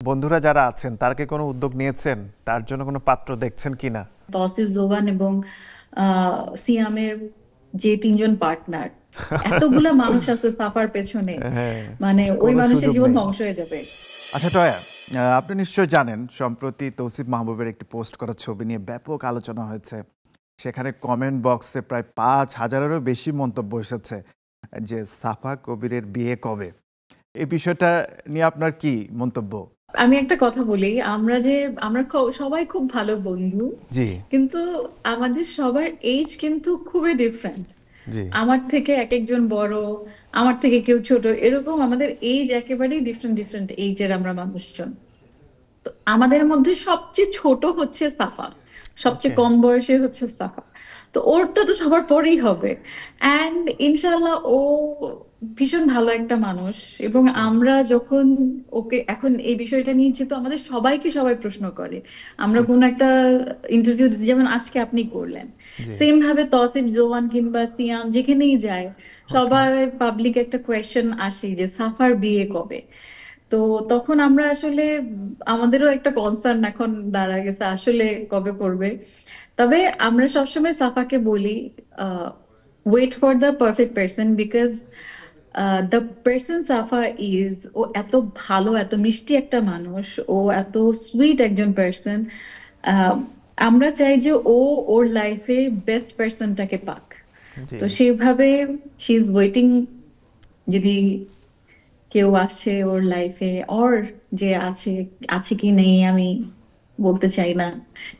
বন্ধুরা যারা আছেন তারা কি কোনো উদ্যোগ নিয়েছেন? তার জন্য কোনো পাত্র দেখছেন কিনা? তৌসিফ জোবান এবং সিয়ামের যে তিনজন পার্টনার, এতগুলা মানুষ আছে সাফার পেছনে, হ্যাঁ, মানে ওই কোনো মানুষের সুযোগ জীবন নেই। ধ্বংস হয়ে যাবে। আচ্ছা টয়া, আপনি নিশ্চয়ই জানেন সম্প্রতি তৌসিফ মাহবুবের একটি পোস্ট করা ছবি নিয়ে ব্যাপক আলোচনা হয়েছে। সেখানে কমেন্ট বক্সে প্রায় ৫,০০০-এরও বেশি মন্তব্য এসেছে যে সাফা কবিরের বিয়ে কবে? এই বিষয়টা নিয়ে আপনার কি মন্তব্য? আমি একটা কথা বলি, আমরা সবাই খুব ভালো বন্ধু, জি, কিন্তু আমাদের সবার এজ কিন্তু খুবই ডিফারেন্ট। জি। আমার থেকে এক একজন বড়, আমার থেকে কেউ ছোট, এরকম আমাদের এজ একেবারেই ডিফারেন্ট ডিফারেন্ট এইজের আমরা মানুষজন। তো আমাদের মধ্যে সবচেয়ে ছোট হচ্ছে সাফা, সবচেয়ে ওকে। কম বয়সে হচ্ছে সাফা। তো ওরটা তো সবার পরেই হবে। অ্যান্ড ইনশাল্লাহ ও ভীষণ ভালো একটা মানুষ। এবং হুম, আমরা যখন ওকে এখন এই বিষয়টা নিয়ে, যেহেতু আমাদের সবাইকে সবাই প্রশ্ন করে, আমরা ঠিক। কোন একটা ইন্টারভিউ দিতে, যেমন আজকে আপনি করলেন, জি, সেম ভাবে তসিফ জোয়ান কিংবা সিয়াম যেখানেই যায়, ওকে। সবাই পাবলিক একটা কোয়েশ্চেন আসে যে সাফার বিয়ে কবে। তো তখন আমরা আসলে আমাদেরও একটা কনসার্ন এখন দাঁড়া গেছে আসলে কবে করবে। তবে আমরা সবসময় সাফাকে বলি, wait for the perfect person, because the person Safa is, ও এত ভালো, এত মিষ্টি একটা মানুষ, ও এত সুইট একজন পার্সন। আমরা চাই যে ও ওর লাইফে বেস্ট পার্সনটাকে পাক। জি। তো সেইভাবে শি ইজ ওয়েটিং। যদি কেউ আসে ওর লাইফে, ওর যে আছে, আছে কি নেই আমি বলতে চাই না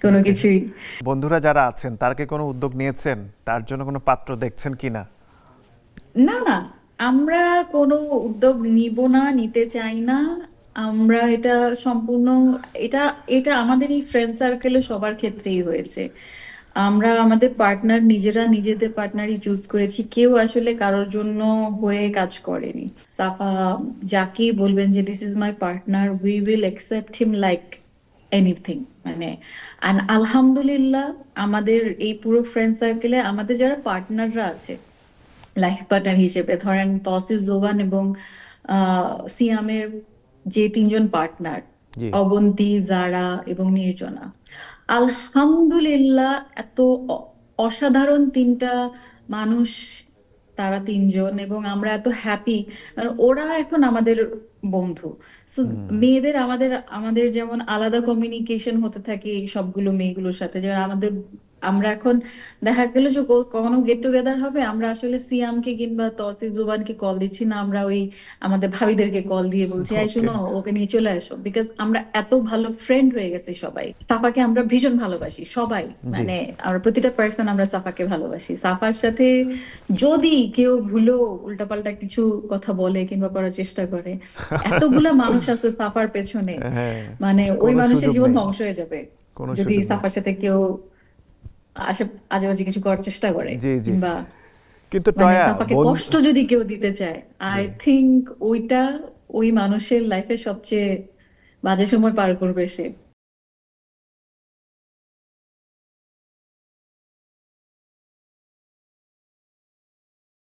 কোনো ওকে। কিছুই। বন্ধুরা যারা আছেন তারা কি কোনো উদ্যোগ নিয়েছেন? তার জন্য কোনো পাত্র দেখছেন কিনা? না, না, আমরা কোনো উদ্যোগ নিব না, নিতে চাই না। আমরা এটা সম্পূর্ণ, এটা এটা আমাদের এই ফ্রেন্ড সার্কেলে সবার ক্ষেত্রেই হয়েছে। আমরা আমাদের পার্টনার নিজেরা নিজেদের পার্টনারই চুজ করেছি, কেউ আসলে কারোর জন্য হয়ে কাজ করেনি। সাফা যাকেই বলবেন যে this is my partner, we will accept him like anything, মানে। আর আলহামদুলিল্লাহ, আমাদের এই পুরো ফ্রেন্ড সার্কেলে আমাদের যারা পার্টনাররা আছে লাইফ পার্টনার হিসেবে, ধরেন তৌসিফ জোবান এবং সিয়ামের যে তিনজন পার্টনার, জি। অবন্তী, জারা এবং নির্জনা, আলহামদুলিল্লাহ, এত অসাধারণ তিনটা মানুষ তারা তিনজন, এবং আমরা এত হ্যাপি। মানে ওরা এখন আমাদের বন্ধু। So, হুম, মেয়েদের আমাদের আমাদের যেমন আলাদা কমিউনিকেশন হতে থাকে এই সবগুলো মেয়েগুলোর সাথে, যেমন আমাদের, আমরা এখন দেখা গেল যে কখনো গেট টুগেদার হবে, আমরা আসলে সিয়ামকে কিংবা তৌসিফ জুবানকে কল দিচ্ছি না, আমরা ওই আমাদের ভাবিদেরকে কল দিয়ে বলছি, এই ওকে। শুনো, ওকে নিয়ে চলে আসো, বিকজ আমরা এত ভালো ফ্রেন্ড হয়ে গেছি সবাই। সাফাকে আমরা ভীষণ ভালোবাসি সবাই, জি। মানে আমরা প্রতিটা পার্সন আমরা সাফাকে ভালোবাসি। সাফার সাথে যদি কেউ ভুলো উল্টাপাল্টা কিছু কথা বলে কিংবা করার চেষ্টা করে, এতগুলা মানুষ আছে সাফার পেছনে, হ্যাঁ, মানে ওই কোনো মানুষের সুযোগ জীবন নেই। ধ্বংস হয়ে যাবে কোনো যদি সুযোগ নেই। সাফার সাথে কেউ আশে আজেবাজে কিছু করার চেষ্টা করে, জি, জি। কিংবা কিন্তু মানে টয়া সাফাকে বন্ধু। কষ্ট যদি কেউ দিতে চায়, আই জি, থিংক ওইটা ওই মানুষের লাইফে সবচেয়ে বাজে সময় পার করবে সে।